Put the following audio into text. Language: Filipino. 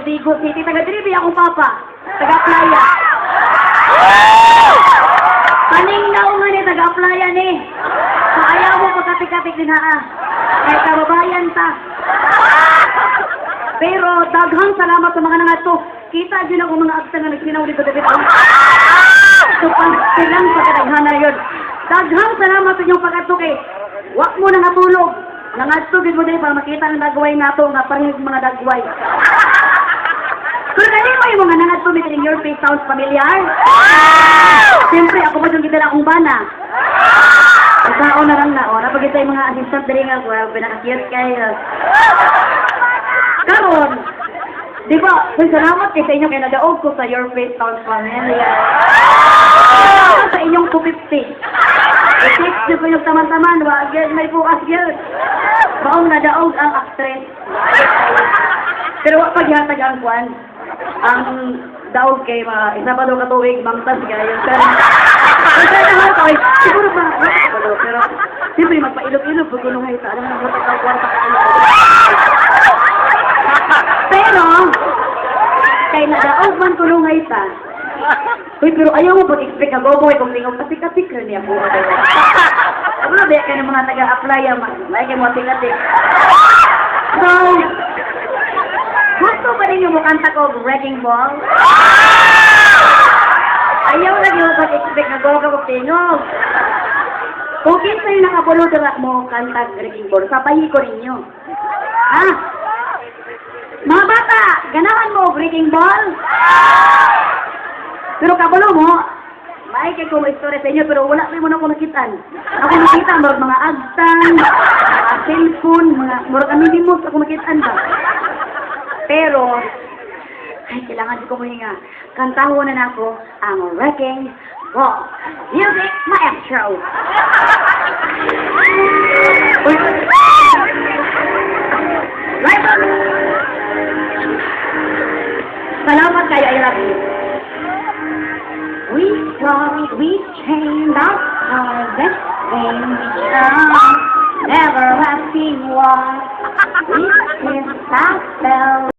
Digo City. Taga-diribi akong papa. Taga-playa. Paningnaw nga ni taga-playa ni. So ayaw mo pagkatik-katik din ha. Kay kababayan ta. Pero daghang salamat sa mga nangato. Kita din ako mga akta nga nagsinaw dito David. So silang pagkadaghan na yun. Daghang salamat sa inyong pagkato kay wak mo na natulog. Nangatugid mo din para makita ng dagway nato nga parehas mga dagway. Pero kaya mo yung mga nangatugid in your face sounds familiar? Siyempre ako mo yung kita na akong bana. Ikaw na lang na. O, napagkita yung mga assistant na rin ako. Pinakakiyot kayo. Karon, di ba, salamat kay sa inyo kaya nadaog ko sa your face sounds familiar. Sa inyong 250. I-text nyo ko yung taman-taman. Wag yan, may bukas yan. Baong nadaog ang actress. Pero wag paghihatag ang kwan. Ang daog kay mga isa pa daw katuwig, mangtas kayo. Kasi naman ko, siguro ba, pero siyempre magpailog-ilog, pagulong ay sa alam na matagkakwarta ka. Pero, kay nadaog man kulong ay sa, uy, pero ayaw mo pag-expect na goboy kung tingog kasik-kasik na niya po. Ako na ba ka ng mga taga-apply may kayo mga ting-kasik. So, gusto pa rin yung mukanta ko, Wrecking Ball? Ayaw lagi mo pag-expect na goboy kung tingog. Kung kinsa yung nakabulod mo kanta Wrecking Ball, sapahi ko ninyo. Ha? Mga bata, ganahan mo Wrecking Ball? Pero kabalo mo, may kay kong istorya sa inyo, pero wala rin mo na ako nakitaan. Ako nakita, mga agtang, mga cellphone, mga anonymous ako nakitaan ba. Pero, ay, kailangan ko mahinga. Kantaho na ako ang Wrecking Ball. Music Maestro! Right on! Salamat kayo, I love you. We strong, we chained our hearts and never have seen war. We kissed ourselves.